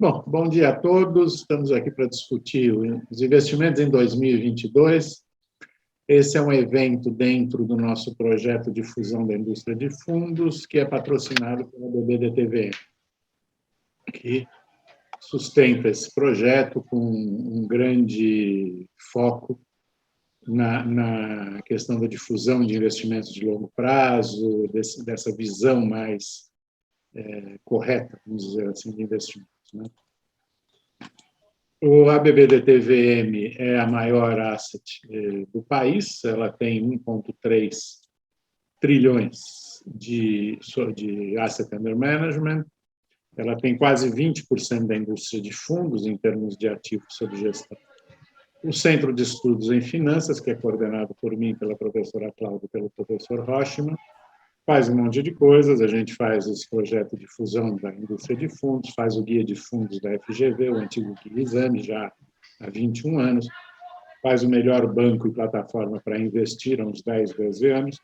Bom, bom dia a todos. Estamos aqui para discutir os investimentos em 2022. Esse é um evento dentro do nosso projeto de fusão da indústria de fundos, que é patrocinado pela BBDTVM, que sustenta esse projeto com um grande foco na questão da difusão de investimentos de longo prazo, dessa visão mais correta, vamos dizer assim, de investimentos, né? A BBDTVM é a maior asset do país, ela tem 1,3 trilhões de asset under management, ela tem quase 20% da indústria de fundos em termos de ativos sob gestão. O Centro de Estudos em Finanças, que é coordenado por mim, pela professora Cláudia e pelo professor Rochman, faz um monte de coisas. A gente faz esse projeto de fusão da indústria de fundos, faz o guia de fundos da FGV, o antigo Guia Exame, já há 21 anos, faz o melhor banco e plataforma para investir há uns 10, 12 anos,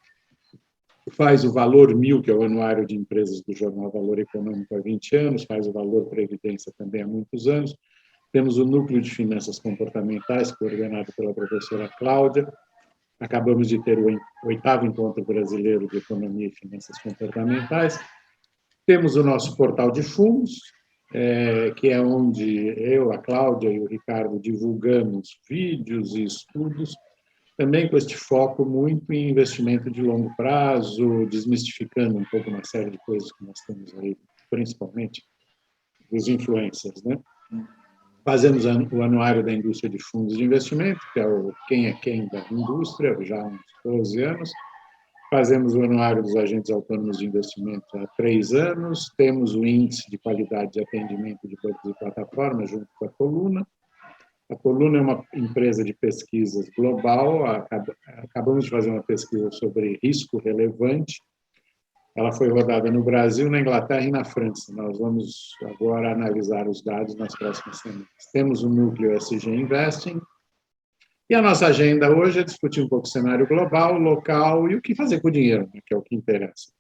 faz o Valor 1000, que é o anuário de empresas do jornal Valor Econômico há 20 anos, faz o Valor Previdência também há muitos anos. Temos o Núcleo de Finanças Comportamentais, coordenado pela professora Cláudia. Acabamos de ter o 8º Encontro Brasileiro de Economia e Finanças Comportamentais. Temos o nosso portal de fundos, que é onde eu, a Cláudia e o Ricardo divulgamos vídeos e estudos, também com este foco muito em investimento de longo prazo, desmistificando um pouco uma série de coisas que nós temos aí, principalmente dos influencers, né? Fazemos o anuário da indústria de fundos de investimento, que é o quem é quem da indústria, já há uns 12 anos. Fazemos o anuário dos agentes autônomos de investimento há 3 anos. Temos o índice de qualidade de atendimento de bancos e plataformas, junto com a Coluna. A Coluna é uma empresa de pesquisas global. Acabamos de fazer uma pesquisa sobre risco relevante. Ela foi rodada no Brasil, na Inglaterra e na França. Nós vamos agora analisar os dados nas próximas semanas. Temos o núcleo SG Investing. E a nossa agenda hoje é discutir um pouco o cenário global, local e o que fazer com o dinheiro, né, que é o que interessa.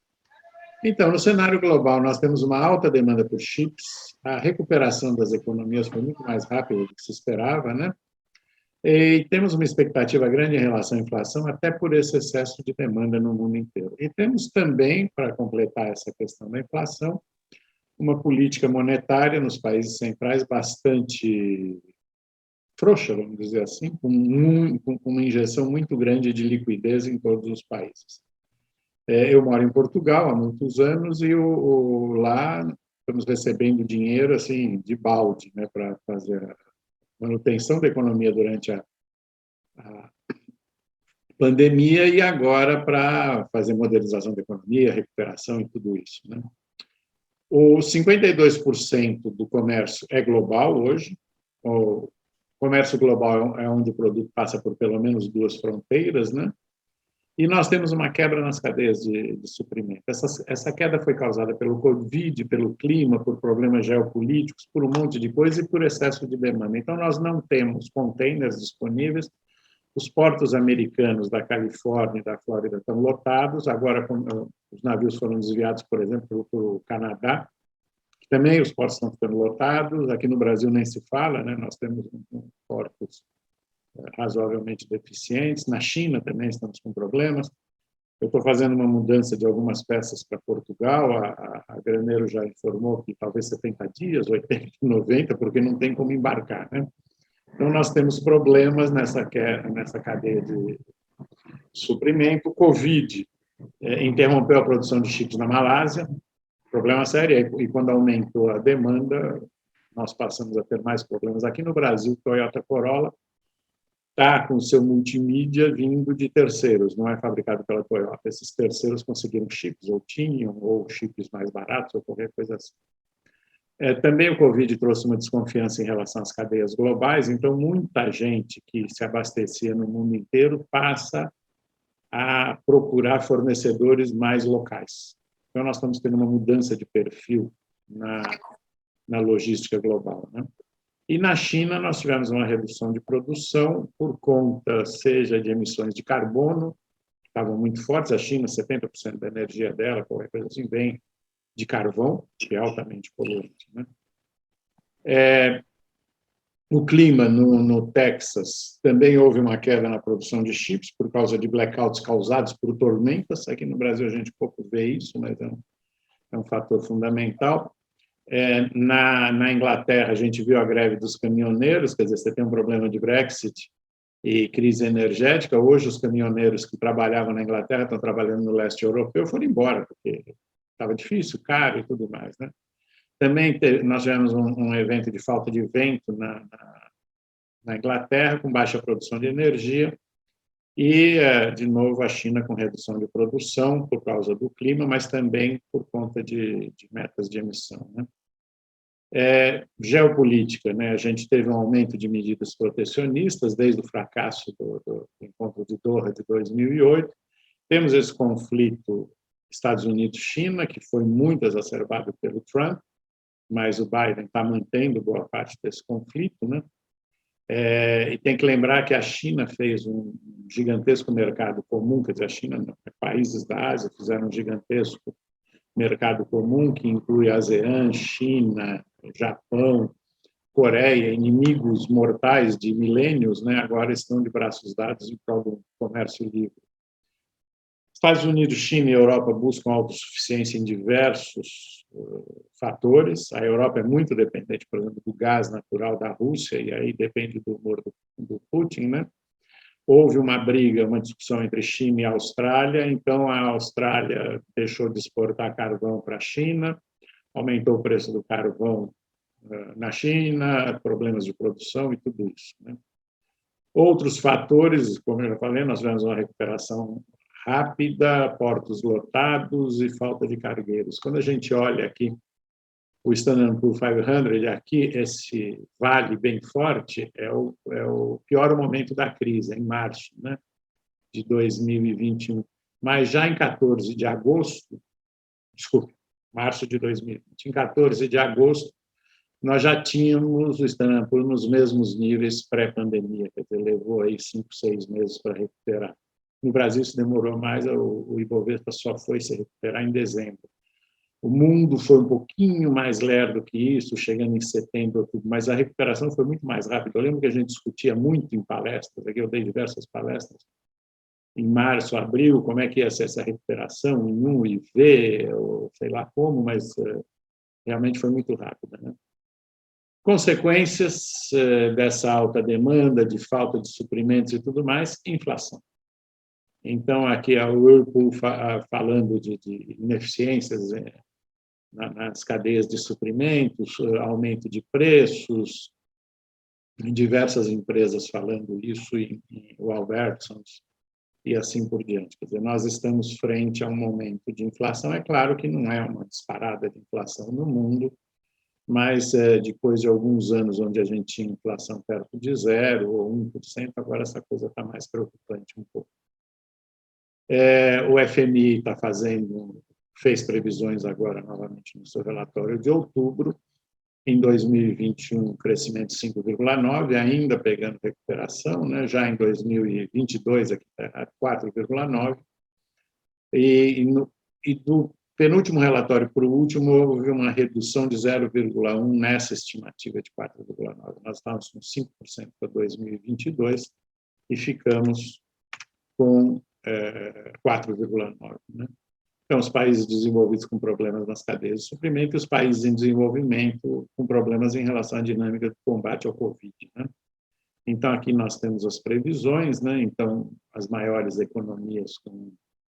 Então, no cenário global, nós temos uma alta demanda por chips. A recuperação das economias foi muito mais rápida do que se esperava, né? E temos uma expectativa grande em relação à inflação, até por esse excesso de demanda no mundo inteiro. E temos também, para completar essa questão da inflação, uma política monetária nos países centrais bastante frouxa, vamos dizer assim, com uma injeção muito grande de liquidez em todos os países. Eu moro em Portugal há muitos anos e lá estamos recebendo dinheiro assim de balde, né, para fazer a manutenção da economia durante a pandemia e agora para fazer modernização da economia, recuperação e tudo isso, né? O 52% do comércio é global hoje. O comércio global é onde o produto passa por pelo menos 2 fronteiras, né? E nós temos uma quebra nas cadeias de suprimento. Essa queda foi causada pelo Covid, pelo clima, por problemas geopolíticos, por um monte de coisa e por excesso de demanda. Então, nós não temos containers disponíveis. Os portos americanos da Califórnia e da Flórida estão lotados. Agora, os navios foram desviados, por exemplo, para o Canadá, que também os portos estão ficando lotados. Aqui no Brasil nem se fala, né? Nós temos portos razoavelmente deficientes. Na China também estamos com problemas. Eu estou fazendo uma mudança de algumas peças para Portugal. A Graneiro já informou que talvez 70 dias, 80, 90, porque não tem como embarcar, né? Então, nós temos problemas nessa cadeia de suprimento. O Covid interrompeu a produção de chips na Malásia, problema sério, e quando aumentou a demanda, nós passamos a ter mais problemas. Aqui no Brasil, Toyota Corolla está com o seu multimídia vindo de terceiros, não é fabricado pela Toyota. Esses terceiros conseguiram chips, ou tinham, ou chips mais baratos, ou qualquer coisa assim. Também o Covid trouxe uma desconfiança em relação às cadeias globais, então muita gente que se abastecia no mundo inteiro passa a procurar fornecedores mais locais. Então, nós estamos tendo uma mudança de perfil na logística global, né? E na China, nós tivemos uma redução de produção por conta, seja de emissões de carbono, que estavam muito fortes. A China, 70% da energia dela, qualquer coisa assim, vem de carvão, que é altamente poluente, né? O clima no Texas também houve uma queda na produção de chips por causa de blackouts causados por tormentas. Aqui no Brasil a gente pouco vê isso, mas é um fator fundamental. Na Inglaterra a gente viu a greve dos caminhoneiros, quer dizer, você tem um problema de Brexit e crise energética. Hoje os caminhoneiros que trabalhavam na Inglaterra estão trabalhando no leste europeu foram embora, porque estava difícil, caro e tudo mais, né? Também nós tivemos um evento de falta de vento na Inglaterra, com baixa produção de energia, e, de novo, a China com redução de produção por causa do clima, mas também por conta de metas de emissão, né? Geopolítica, né? A gente teve um aumento de medidas protecionistas desde o fracasso do encontro de Doha de 2008. Temos esse conflito Estados Unidos-China, que foi muito exacerbado pelo Trump, mas o Biden está mantendo boa parte desse conflito, né? E tem que lembrar que a China fez um gigantesco mercado comum, quer dizer, a China, não, países da Ásia fizeram um gigantesco mercado comum, que inclui ASEAN, China, Japão, Coreia, inimigos mortais de milênios, né? Agora estão de braços dados em prol do comércio livre. Estados Unidos, China e Europa buscam autossuficiência em diversos fatores. A Europa é muito dependente, por exemplo, do gás natural da Rússia, e aí depende do humor do Putin, né? Houve uma briga, uma discussão entre China e Austrália, então a Austrália deixou de exportar carvão para a China, aumentou o preço do carvão na China, problemas de produção e tudo isso, né? Outros fatores, como eu já falei, nós tivemos uma recuperação rápida, portos lotados e falta de cargueiros. Quando a gente olha aqui o Standard & Poor's 500, aqui esse vale bem forte é o pior momento da crise, em março, né, de 2021. Mas já em 14 de agosto, desculpe, março de 2020, em 14 de agosto, nós já tínhamos o Standard & Poor's nos mesmos níveis pré-pandemia, quer dizer, levou aí 5, 6 meses para recuperar. No Brasil isso demorou mais, o Ibovespa só foi se recuperar em dezembro. O mundo foi um pouquinho mais lerdo que isso, chegando em setembro, outubro, mas a recuperação foi muito mais rápida. Eu lembro que a gente discutia muito em palestras, aqui eu dei diversas palestras, em março, abril, como é que ia ser essa recuperação, em um IV, ou sei lá como, mas realmente foi muito rápida, né? Consequências dessa alta demanda, de falta de suprimentos e tudo mais, inflação. Então, aqui a Whirlpool falando de ineficiências nas cadeias de suprimentos, aumento de preços, diversas empresas falando isso, o Albertsons e assim por diante. Quer dizer, nós estamos frente a um momento de inflação. É claro que não é uma disparada de inflação no mundo, mas depois de alguns anos onde a gente tinha inflação perto de 0 ou 1%, agora essa coisa está mais preocupante um pouco. O FMI fez previsões agora, novamente, no seu relatório de outubro. Em 2021, crescimento de 5,9%, ainda pegando recuperação, né? Já em 2022, aqui está 4,9%. E do penúltimo relatório para o último, houve uma redução de 0,1% nessa estimativa de 4,9%. Nós estávamos com 5% para 2022 e ficamos com 4,9%, né? Então, os países desenvolvidos com problemas nas cadeias de suprimento e os países em desenvolvimento com problemas em relação à dinâmica de combate ao Covid, né? Então, aqui nós temos as previsões, né? Então, as maiores economias com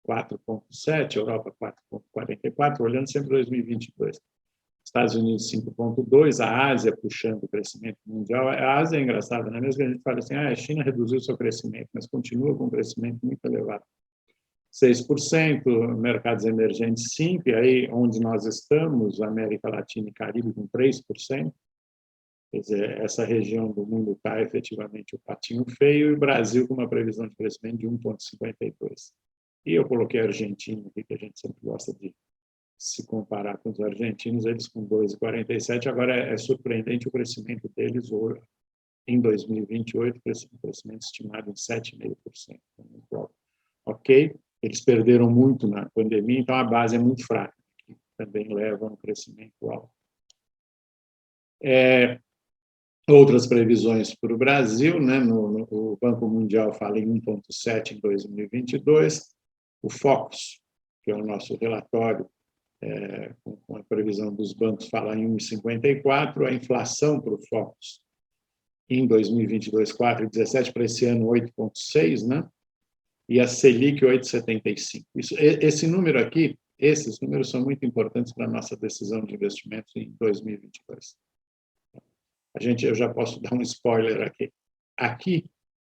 4,7%, Europa 4,44%, olhando sempre 2022. Estados Unidos 5,2%, a Ásia puxando o crescimento mundial. A Ásia é engraçada, não é mesmo que a gente fala assim, a China reduziu seu crescimento, mas continua com um crescimento muito elevado. 6%, mercados emergentes 5%, e aí onde nós estamos, América Latina e Caribe com 3%, quer dizer, essa região do mundo está efetivamente o patinho feio, e o Brasil com uma previsão de crescimento de 1,52%. E eu coloquei a Argentina aqui, que a gente sempre gosta de se comparar com os argentinos, eles com 2,47%, agora é surpreendente o crescimento deles em 2028, crescimento estimado em 7,5%. Ok? Eles perderam muito na pandemia, então a base é muito fraca, que também leva a um crescimento alto. Outras previsões para o Brasil, né? O Banco Mundial fala em 1,7 em 2022, o Focus, que é o nosso relatório com a previsão dos bancos, fala em 1,54, a inflação para o Focus em 2022, 4,17, para esse ano 8,6, né? E a Selic 8,75. Esse número aqui, esses números são muito importantes para a nossa decisão de investimentos em 2022. Eu já posso dar um spoiler aqui. Aqui,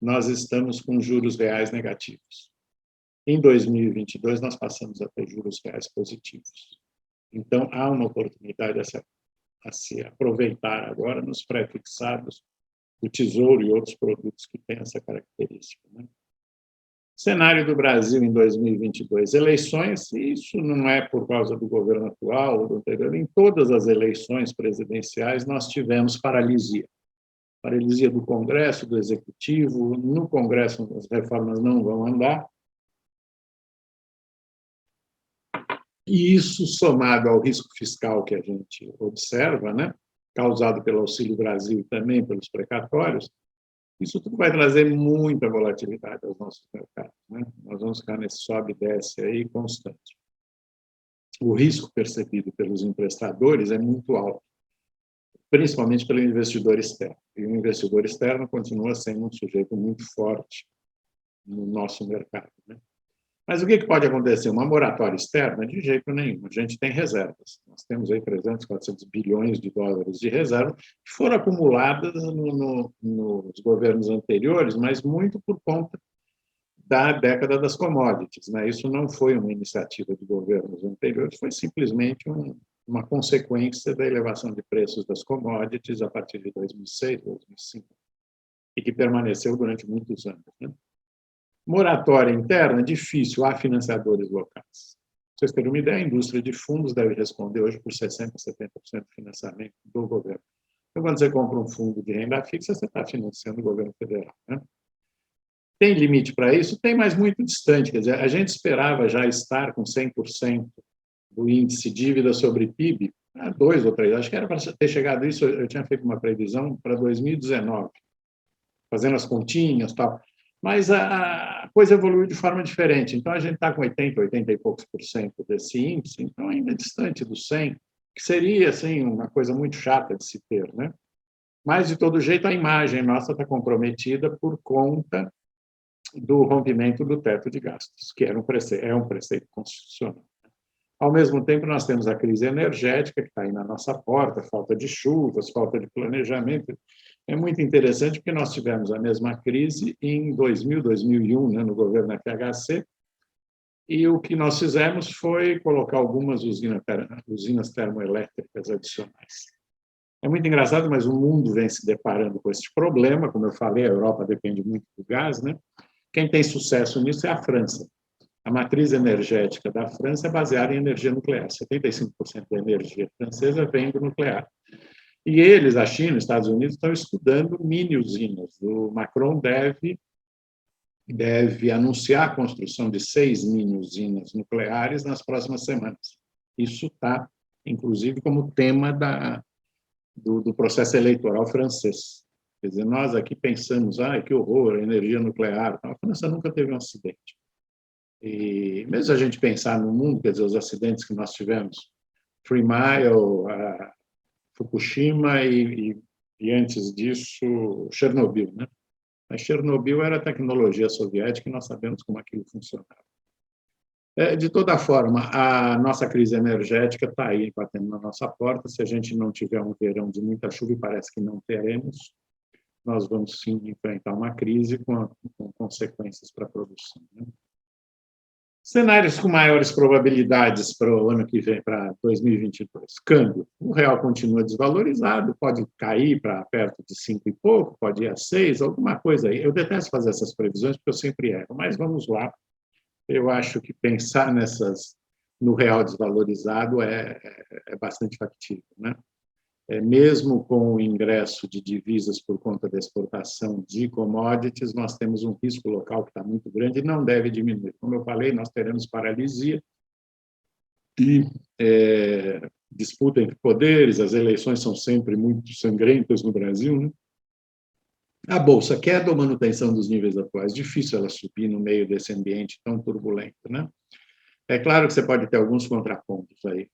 nós estamos com juros reais negativos. Em 2022, nós passamos a ter juros reais positivos. Então, há uma oportunidade a se aproveitar agora nos pré-fixados do Tesouro e outros produtos que têm essa característica, né? Cenário do Brasil em 2022, eleições, isso não é por causa do governo atual ou do anterior, em todas as eleições presidenciais nós tivemos paralisia. Paralisia do Congresso, do Executivo, no Congresso as reformas não vão andar. E isso, somado ao risco fiscal que a gente observa, né, causado pelo Auxílio Brasil e também pelos precatórios, isso tudo vai trazer muita volatilidade aos nossos mercados, né? Nós vamos ficar nesse sobe e desce aí constante. O risco percebido pelos emprestadores é muito alto, principalmente pelo investidor externo. E o investidor externo continua sendo um sujeito muito forte no nosso mercado, né? Mas o que pode acontecer? Uma moratória externa? De jeito nenhum. A gente tem reservas. Nós temos aí 300, 400 bilhões de dólares de reserva que foram acumuladas nos governos anteriores, mas muito por conta da década das commodities, né? Isso não foi uma iniciativa de governos anteriores, foi simplesmente uma consequência da elevação de preços das commodities a partir de 2006, 2005, e que permaneceu durante muitos anos, né? Moratória interna, difícil, há financiadores locais. Para vocês terem uma ideia, a indústria de fundos deve responder hoje por 60%, 70% do financiamento do governo. Então, quando você compra um fundo de renda fixa, você está financiando o governo federal, né? Tem limite para isso? Tem, mas muito distante. Quer dizer, a gente esperava já estar com 100% do índice dívida sobre PIB há 2 ou 3. Acho que era para ter chegado a isso, eu tinha feito uma previsão para 2019, fazendo as continhas e tal. Mas a coisa evoluiu de forma diferente. Então, a gente está com 80, 80 e poucos por cento desse índice, então ainda é distante do 100, que seria, assim, uma coisa muito chata de se ter, né? Mas, de todo jeito, a imagem nossa está comprometida por conta do rompimento do teto de gastos, que é um preceito constitucional. Ao mesmo tempo, nós temos a crise energética, que está aí na nossa porta, falta de chuvas, falta de planejamento. É muito interessante porque nós tivemos a mesma crise em 2000, 2001, né, no governo FHC, e o que nós fizemos foi colocar algumas usinas termoelétricas adicionais. É muito engraçado, mas o mundo vem se deparando com esse problema. Como eu falei, a Europa depende muito do gás, né? Quem tem sucesso nisso é a França. A matriz energética da França é baseada em energia nuclear. 75% da energia francesa vem do nuclear. E eles, a China, os Estados Unidos, estão estudando mini-usinas. O Macron deve anunciar a construção de 6 mini-usinas nucleares nas próximas semanas. Isso está, inclusive, como tema do processo eleitoral francês. Quer dizer, nós aqui pensamos, que horror, energia nuclear. A França nunca teve um acidente. E mesmo a gente pensar no mundo, quer dizer, os acidentes que nós tivemos, Three Mile, Fukushima e antes disso, Chernobyl, né? Mas Chernobyl era tecnologia soviética e nós sabemos como aquilo funcionava. De toda forma, a nossa crise energética está aí batendo na nossa porta. Se a gente não tiver um verão de muita chuva, e parece que não teremos, nós vamos sim enfrentar uma crise com consequências para a produção, né? Cenários com maiores probabilidades para o ano que vem, para 2022. Câmbio. O real continua desvalorizado, pode cair para perto de 5 e pouco, pode ir a 6, alguma coisa aí. Eu detesto fazer essas previsões porque eu sempre erro, mas vamos lá. Eu acho que pensar no real desvalorizado é bastante factível, né? Mesmo com o ingresso de divisas por conta da exportação de commodities, nós temos um risco local que está muito grande e não deve diminuir. Como eu falei, nós teremos paralisia e disputa entre poderes, as eleições são sempre muito sangrentas no Brasil, né? A Bolsa, queda ou manutenção dos níveis atuais? Difícil ela subir no meio desse ambiente tão turbulento, né? É claro que você pode ter alguns contrapontos aí.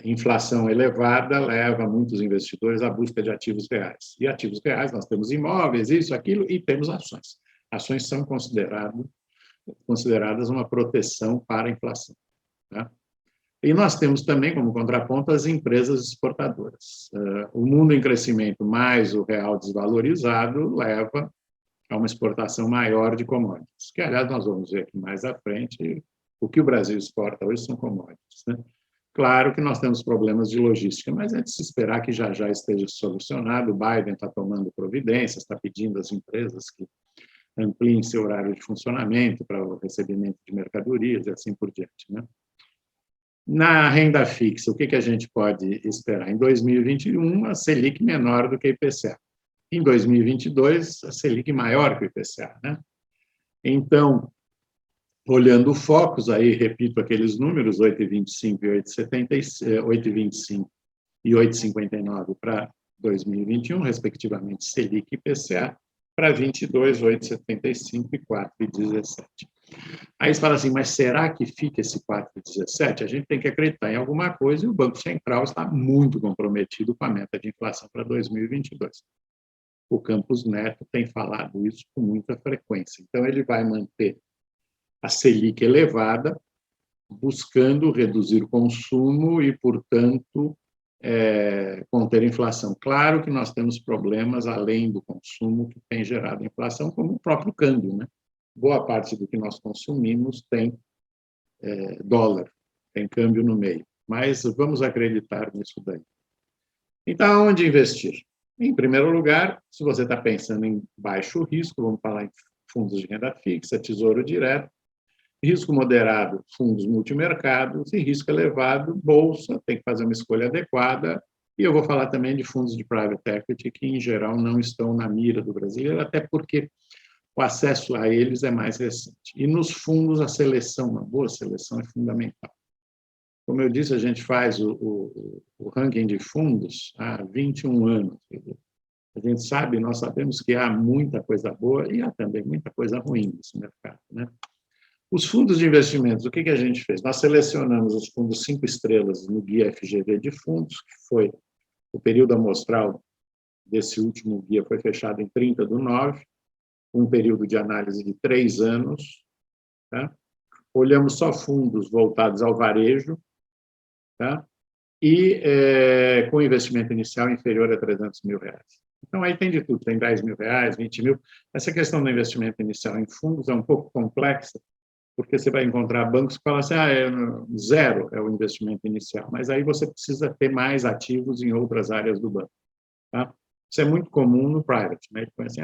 Inflação elevada leva muitos investidores à busca de ativos reais. E ativos reais, nós temos imóveis, isso, aquilo, e temos ações. Ações são consideradas uma proteção para a inflação, tá? E nós temos também, como contraponto, as empresas exportadoras. O mundo em crescimento mais o real desvalorizado leva a uma exportação maior de commodities, que, aliás, nós vamos ver aqui mais à frente, o que o Brasil exporta hoje são commodities, né? Claro que nós temos problemas de logística, mas é de se esperar que já esteja solucionado. O Biden está tomando providências, está pedindo às empresas que ampliem seu horário de funcionamento para o recebimento de mercadorias e assim por diante, né? Na renda fixa, o que a gente pode esperar? Em 2021, a Selic menor do que o IPCA. Em 2022, a Selic maior que o IPCA, né? Então, olhando focos, aí repito aqueles números, 8,25 e 8,25 e 8,59 para 2021, respectivamente, Selic e IPCA, para 22, 8,75 e 4,17. Aí você fala assim, mas será que fica esse 4,17? A gente tem que acreditar em alguma coisa e o Banco Central está muito comprometido com a meta de inflação para 2022. O Campos Neto tem falado isso com muita frequência. Então, ele vai manter a Selic elevada, buscando reduzir o consumo e, portanto, conter a inflação. Claro que nós temos problemas além do consumo que tem gerado inflação, como o próprio câmbio, né? Boa parte do que nós consumimos tem dólar, tem câmbio no meio. Mas vamos acreditar nisso daí. Então, onde investir? Em primeiro lugar, se você está pensando em baixo risco, vamos falar em fundos de renda fixa, tesouro direto, risco moderado, fundos multimercados, e risco elevado, bolsa, tem que fazer uma escolha adequada. E eu vou falar também de fundos de private equity, que, em geral, não estão na mira do brasileiro, até porque o acesso a eles é mais recente. E nos fundos, a seleção, uma boa seleção é fundamental. Como eu disse, a gente faz o ranking de fundos há 21 anos. A gente sabe, nós sabemos que há muita coisa boa e há também muita coisa ruim nesse mercado, né? Os fundos de investimentos, o que a gente fez? Nós selecionamos os fundos 5 estrelas no Guia FGV de Fundos, que foi o período amostral desse último guia, foi fechado em 30/9, um período de análise de 3 anos. Tá? Olhamos só fundos voltados ao varejo, tá? E com investimento inicial inferior a R$300 mil. Então, aí tem de tudo, tem R$10 mil, 20 mil. Essa questão do investimento inicial em fundos é um pouco complexa, porque você vai encontrar bancos que falam assim, zero é o investimento inicial, mas aí você precisa ter mais ativos em outras áreas do banco. Tá? Isso é muito comum no private, né? Ele fala assim,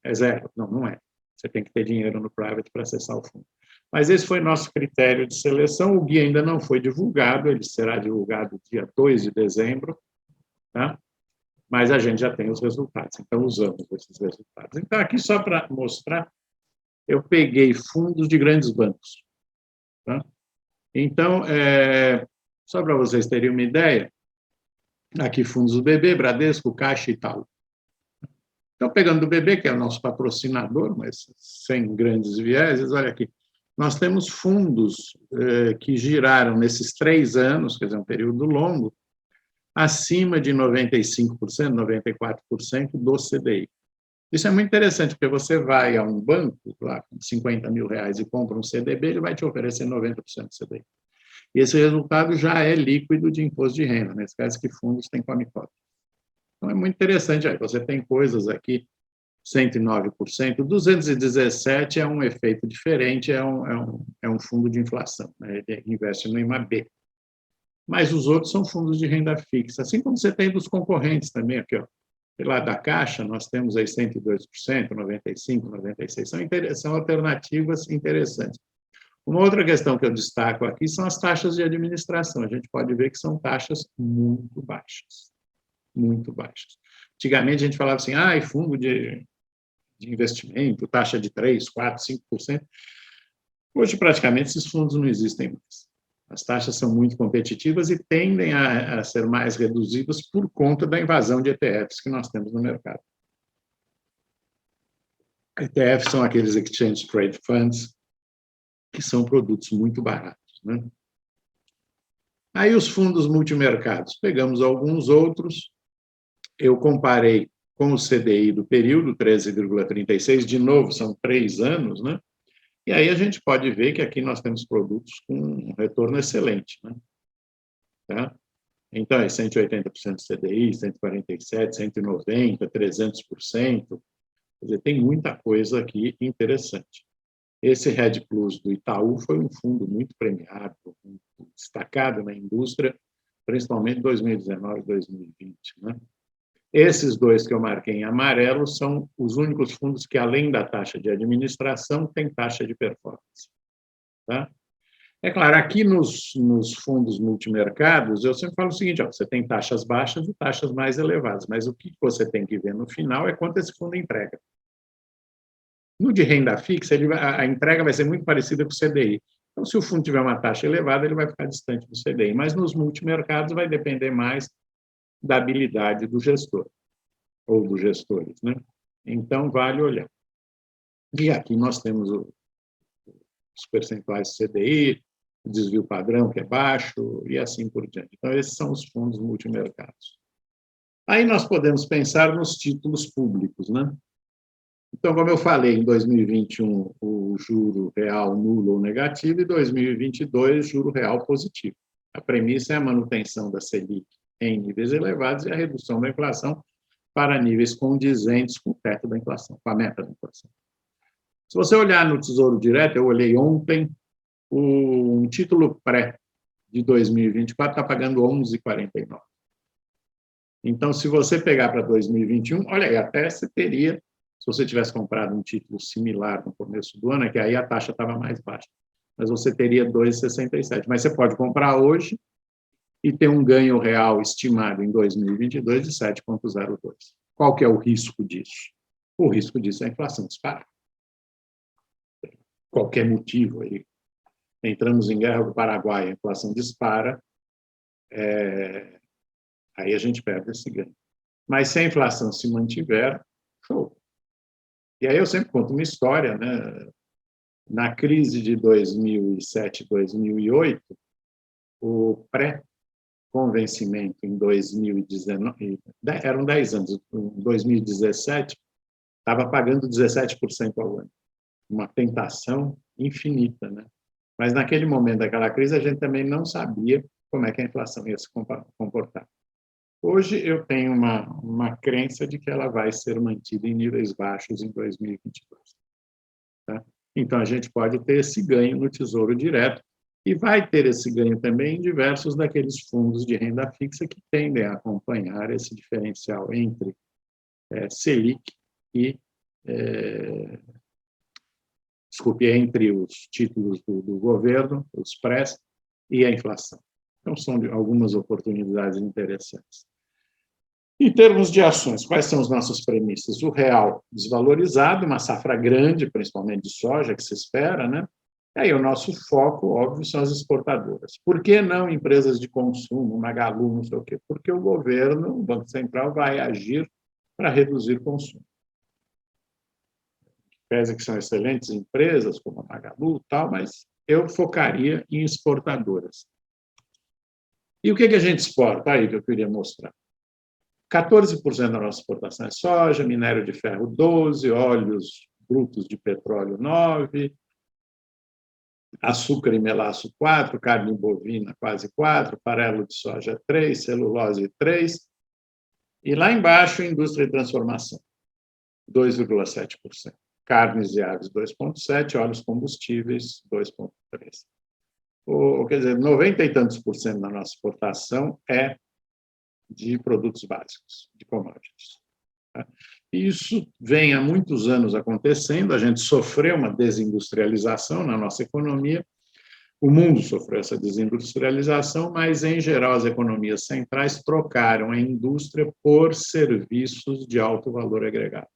é zero. Não, não é. Você tem que ter dinheiro no private para acessar o fundo. Mas esse foi nosso critério de seleção. O guia ainda não foi divulgado, ele será divulgado dia 2 de dezembro, tá? Mas a gente já tem os resultados, então usamos esses resultados. Então, aqui só para mostrar, eu peguei fundos de grandes bancos. Tá? Então, só para vocês terem uma ideia, aqui fundos do BB, Bradesco, Caixa e Itaú. Então, pegando do BB, que é o nosso patrocinador, mas sem grandes vieses, olha aqui, nós temos fundos que giraram nesses 3 anos, quer dizer, um período longo, acima de 95%, 94% do CDI. Isso é muito interessante, porque você vai a um banco, lá, com R$50 mil e compra um CDB, ele vai te oferecer 90% do CDI. E esse resultado já é líquido de imposto de renda, nesse caso que fundos têm come-cota. Então, é muito interessante. Aí você tem coisas aqui, 109%, 217% é um efeito diferente, é um fundo de inflação, né? Ele investe no IMAB. Mas os outros são fundos de renda fixa, assim como você tem dos concorrentes também, aqui, ó. Lá da Caixa, nós temos aí 102%, 95%, 96%, são alternativas interessantes. Uma outra questão que eu destaco aqui são as taxas de administração. A gente pode ver que são taxas muito baixas, muito baixas. Antigamente, a gente falava assim, fundo de investimento, taxa de 3%, 4%, 5%. Hoje, praticamente, esses fundos não existem mais. As taxas são muito competitivas e tendem a ser mais reduzidas por conta da invasão de ETFs que nós temos no mercado. ETFs são aqueles Exchange Trade Funds, que são produtos muito baratos, né? Aí os fundos multimercados, pegamos alguns outros, eu comparei com o CDI do período, 13,36, de novo, são 3 anos, né? E aí a gente pode ver que aqui nós temos produtos com um retorno excelente, né? Tá? Então, é 180% CDI, 147%, 190%, 300%. Quer dizer, tem muita coisa aqui interessante. Esse Red Plus do Itaú foi um fundo muito premiado, muito destacado na indústria, principalmente em 2019 e 2020, né? Esses dois que eu marquei em amarelo são os únicos fundos que, além da taxa de administração, têm taxa de performance. Tá? É claro, aqui nos fundos multimercados, eu sempre falo o seguinte, ó, você tem taxas baixas e taxas mais elevadas, mas o que você tem que ver no final é quanto esse fundo entrega. No de renda fixa, a entrega vai ser muito parecida com o CDI. Então, se o fundo tiver uma taxa elevada, ele vai ficar distante do CDI, mas nos multimercados vai depender mais da habilidade do gestor, ou dos gestores, né? Então, vale olhar. E aqui nós temos os percentuais do CDI, o desvio padrão, que é baixo, e assim por diante. Então, esses são os fundos multimercados. Aí nós podemos pensar nos títulos públicos, né? Então, como eu falei, em 2021, o juro real nulo ou negativo, e 2022, juro real positivo. A premissa é a manutenção da Selic em níveis elevados e a redução da inflação para níveis condizentes com o teto da inflação, com a meta da inflação. Se você olhar no Tesouro Direto, eu olhei ontem, um título pré de 2024 está pagando 11,49. Então, se você pegar para 2021, olha aí, até você teria, se você tivesse comprado um título similar no começo do ano, é que aí a taxa estava mais baixa, mas você teria 2,67. Mas você pode comprar hoje e ter um ganho real estimado em 2022 de 7,02. Qual que é o risco disso? O risco disso é a inflação disparar. Qualquer motivo, aí, entramos em guerra com o Paraguai, a inflação dispara, aí a gente perde esse ganho. Mas se a inflação se mantiver, show. E aí eu sempre conto uma história, né? Na crise de 2007, 2008, o pré-convencimento em 2019, eram 10 anos, em 2017, estava pagando 17% ao ano. Uma tentação infinita, né? Mas naquele momento daquela crise, a gente também não sabia como é que a inflação ia se comportar. Hoje eu tenho uma crença de que ela vai ser mantida em níveis baixos em 2022. Tá? Então, a gente pode ter esse ganho no Tesouro Direto e vai ter esse ganho também em diversos daqueles fundos de renda fixa que tendem a acompanhar esse diferencial entre Selic e entre os títulos do governo, os prés, e a inflação. Então, são algumas oportunidades interessantes. Em termos de ações, quais são as nossas premissas? O real desvalorizado, uma safra grande, principalmente de soja, que se espera, né? E aí o nosso foco, óbvio, são as exportadoras. Por que não empresas de consumo, Magalu, não sei o quê? Porque o governo, o Banco Central, vai agir para reduzir o consumo. Pese que são excelentes empresas, como a Magalu e tal, mas eu focaria em exportadoras. E o que a gente exporta? Aí que eu queria mostrar. 14% da nossa exportação é soja, minério de ferro 12%, óleos brutos de petróleo 9%, açúcar e melaço 4%, carne bovina quase 4%, farelo de soja 3%, celulose 3%, e lá embaixo, indústria e transformação, 2,7%. Carnes e aves, 2,7%, óleos combustíveis, 2,3%. Quer dizer, 90 e tantos por cento da nossa exportação é de produtos básicos, de commodities. Tá? Isso vem há muitos anos acontecendo, a gente sofreu uma desindustrialização na nossa economia, o mundo sofreu essa desindustrialização, mas, em geral, as economias centrais trocaram a indústria por serviços de alto valor agregado.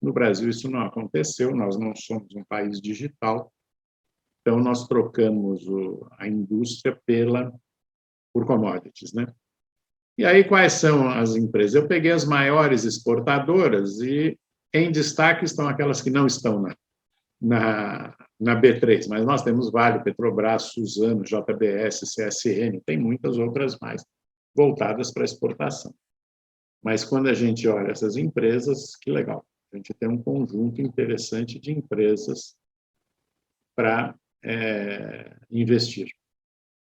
No Brasil, isso não aconteceu, nós não somos um país digital, Então, nós trocamos a indústria por commodities, né? E aí, quais são as empresas? Eu peguei as maiores exportadoras e, em destaque, estão aquelas que não estão na B3, mas nós temos Vale, Petrobras, Suzano, JBS, CSN, tem muitas outras mais voltadas para exportação. Mas quando a gente olha essas empresas, que legal, a gente tem um conjunto interessante de empresas para investir.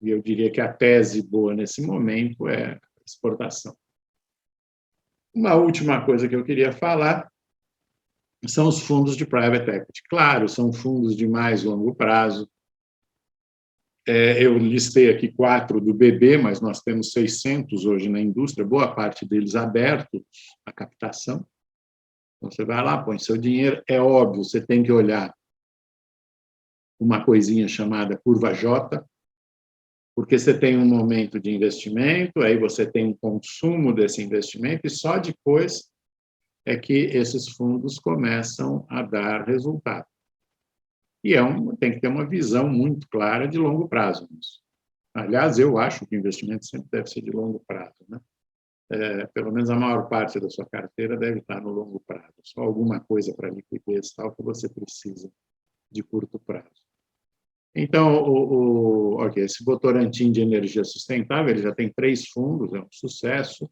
E eu diria que a tese boa nesse momento é exportação. Uma última coisa que eu queria falar são os fundos de private equity. Claro, são fundos de mais longo prazo. Eu listei aqui 4 do BB, mas nós temos 600 hoje na indústria, boa parte deles abertos à captação. Então, você vai lá, põe seu dinheiro. É óbvio, você tem que olhar uma coisinha chamada curva J, porque você tem um momento de investimento, aí você tem um consumo desse investimento, e só depois é que esses fundos começam a dar resultado. E tem que ter uma visão muito clara de longo prazo nisso. Aliás, eu acho que o investimento sempre deve ser de longo prazo, né? Pelo menos a maior parte da sua carteira deve estar no longo prazo. Só alguma coisa para liquidez tal que você precisa de curto prazo. Então, esse Votorantim de energia sustentável, ele já tem 3 fundos, é um sucesso.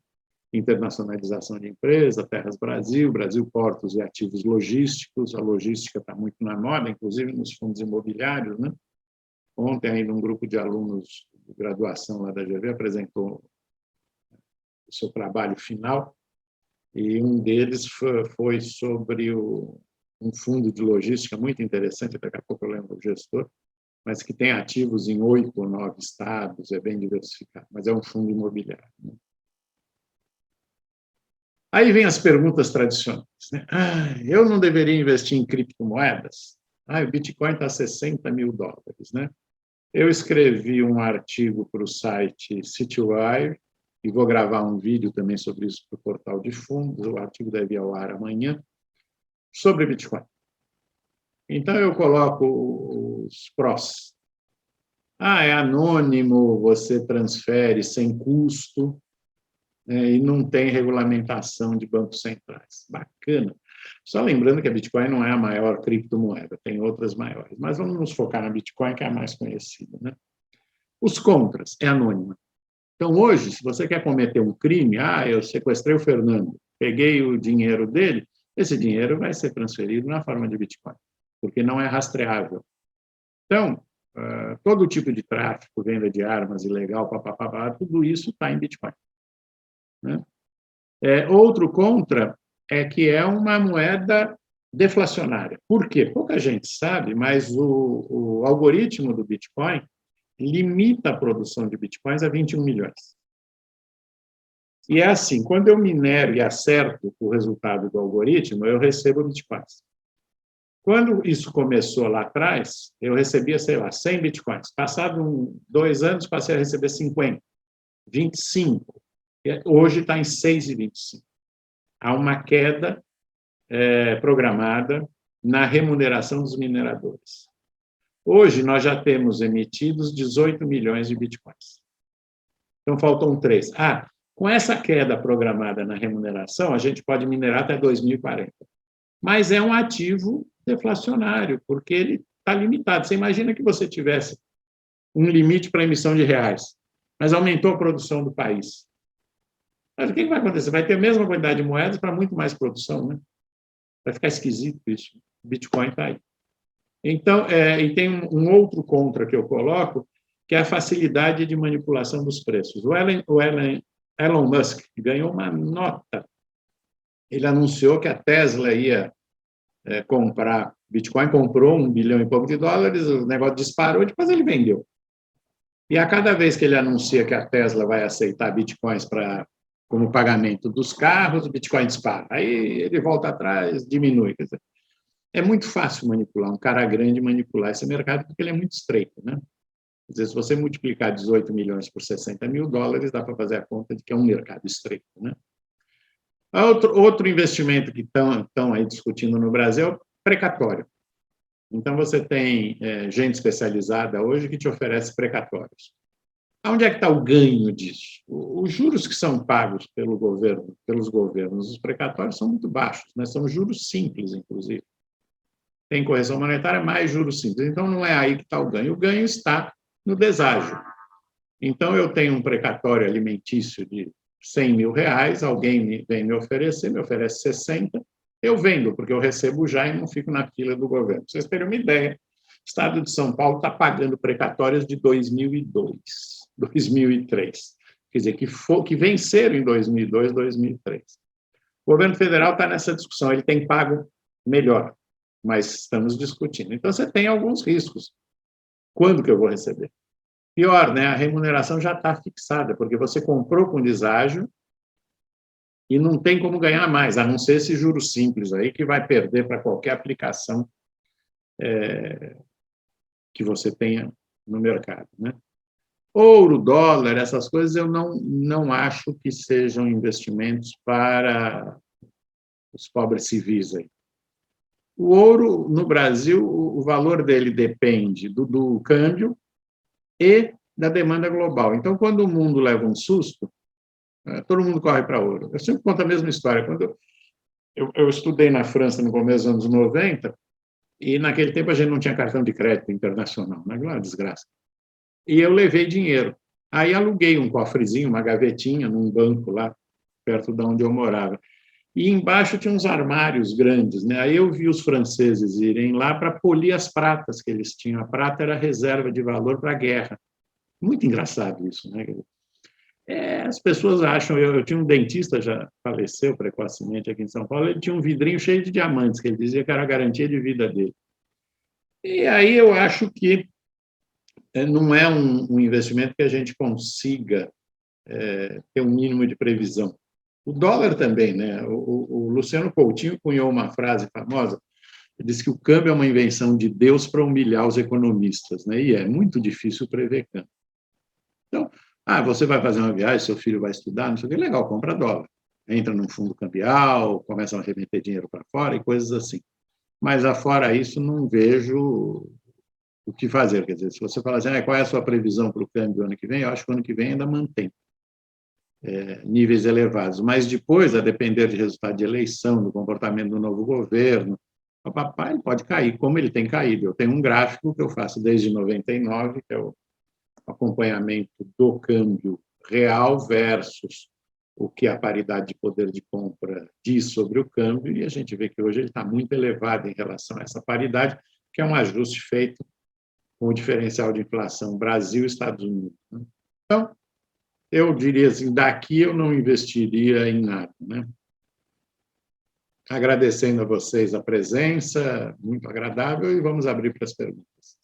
Internacionalização de empresa, Terras Brasil, Brasil Portos e Ativos Logísticos. A logística está muito na moda, inclusive nos fundos imobiliários, né? Ontem, ainda um grupo de alunos de graduação lá da GV apresentou o seu trabalho final, e um deles foi sobre um fundo de logística muito interessante, daqui a pouco eu lembro o gestor, mas que tem ativos em 8 ou 9 estados, é bem diversificado, mas é um fundo imobiliário, né? Aí vem as perguntas tradicionais, né? Eu não deveria investir em criptomoedas? O Bitcoin está a $60.000, né? Eu escrevi um artigo para o site Citywire e vou gravar um vídeo também sobre isso para o portal de fundos. O artigo deve ir ao ar amanhã, sobre Bitcoin. Então, eu coloco os prós. É anônimo, você transfere sem custo, e não tem regulamentação de bancos centrais. Bacana. Só lembrando que a Bitcoin não é a maior criptomoeda, tem outras maiores. Mas vamos nos focar na Bitcoin, que é a mais conhecida, né? Os contras, é anônima. Então, hoje, se você quer cometer um crime, eu sequestrei o Fernando, peguei o dinheiro dele, esse dinheiro vai ser transferido na forma de Bitcoin, porque não é rastreável. Então, todo tipo de tráfico, venda de armas ilegal, tudo isso está em Bitcoin, né? Outro contra é que é uma moeda deflacionária. Por quê? Pouca gente sabe, mas o algoritmo do Bitcoin limita a produção de Bitcoins a 21 milhões. E é assim, quando eu minero e acerto o resultado do algoritmo, eu recebo Bitcoins. Quando isso começou lá atrás, eu recebia, 100 Bitcoins. Passado 2 anos, passei a receber 50, 25. Hoje está em 6,25. Há uma queda programada na remuneração dos mineradores. Hoje, nós já temos emitidos 18 milhões de Bitcoins. Então, faltam 3. Com essa queda programada na remuneração, a gente pode minerar até 2040. Mas é um ativo deflacionário, porque ele está limitado. Você imagina que você tivesse um limite para emissão de reais, mas aumentou a produção do país. Mas o que vai acontecer? Vai ter a mesma quantidade de moedas para muito mais produção, né? Vai ficar esquisito isso. O Bitcoin está aí. Então, e tem um outro contra que eu coloco, que é a facilidade de manipulação dos preços. O Elon Musk ganhou uma nota. Ele anunciou que a Tesla ia comprar Bitcoin, comprou $1 bilhão e pouco de dólares, o negócio disparou, depois ele vendeu. E a cada vez que ele anuncia que a Tesla vai aceitar Bitcoins como pagamento dos carros, o Bitcoin dispara. Aí ele volta atrás, diminui. Quer dizer, é muito fácil manipular, um cara grande manipular esse mercado, porque ele é muito estreito, né? Quer dizer, se você multiplicar 18 milhões por $60 mil, dá para fazer a conta de que é um mercado estreito, né? Outro investimento que estão aí discutindo no Brasil é o precatório. Então, você tem gente especializada hoje que te oferece precatórios. Onde é que está o ganho disso? Os juros que são pagos pelo governo, pelos governos, os precatórios são muito baixos, né? São juros simples, inclusive. Tem correção monetária, mais juros simples. Então, não é aí que está o ganho. O ganho está no deságio. Então, eu tenho um precatório alimentício de R$100.000, alguém vem me oferece 60, eu vendo, porque eu recebo já e não fico na fila do governo. Para vocês terem uma ideia, o Estado de São Paulo está pagando precatórios de 2002, 2003, quer dizer, que venceram em 2002, 2003. O governo federal está nessa discussão, ele tem pago melhor, mas estamos discutindo. Então, você tem alguns riscos. Quando que eu vou receber? Pior, né? A remuneração já está fixada, porque você comprou com deságio e não tem como ganhar mais, a não ser esse juro simples aí, que vai perder para qualquer aplicação que você tenha no mercado, né? Ouro, dólar, essas coisas eu não acho que sejam investimentos para os pobres civis aí. O ouro, no Brasil, o valor dele depende do câmbio e da demanda global. Então, quando o mundo leva um susto, todo mundo corre para ouro. Eu sempre conto a mesma história. Quando eu estudei na França no começo dos anos 90, e naquele tempo a gente não tinha cartão de crédito internacional, né? Uma desgraça. E eu levei dinheiro. Aí aluguei um cofrezinho, uma gavetinha, num banco lá, perto de onde eu morava. E embaixo tinha uns armários grandes, né? Aí eu vi os franceses irem lá para polir as pratas que eles tinham. A prata era reserva de valor para a guerra. Muito engraçado isso, né? As pessoas acham... Eu tinha um dentista, já faleceu precocemente aqui em São Paulo, ele tinha um vidrinho cheio de diamantes, que ele dizia que era a garantia de vida dele. E aí eu acho que não é um investimento que a gente consiga ter um mínimo de previsão. O dólar também, né? O Luciano Coutinho cunhou uma frase famosa, ele disse que o câmbio é uma invenção de Deus para humilhar os economistas, né? E é muito difícil prever câmbio. Então, você vai fazer uma viagem, seu filho vai estudar, não sei o que, legal, compra dólar. Entra num fundo cambial, começa a remeter dinheiro para fora e coisas assim. Mas, afora isso, não vejo o que fazer. Quer dizer, se você falar assim, qual é a sua previsão para o câmbio ano que vem, eu acho que o ano que vem ainda mantém níveis elevados. Mas depois, a depender de resultado de eleição, do comportamento do novo governo, o papai pode cair, como ele tem caído. Eu tenho um gráfico que eu faço desde 99, que é o acompanhamento do câmbio real versus o que a paridade de poder de compra diz sobre o câmbio, e a gente vê que hoje ele está muito elevado em relação a essa paridade, que é um ajuste feito com o diferencial de inflação Brasil e Estados Unidos. Então, eu diria assim, daqui eu não investiria em nada, né? Agradecendo a vocês a presença, muito agradável, e vamos abrir para as perguntas.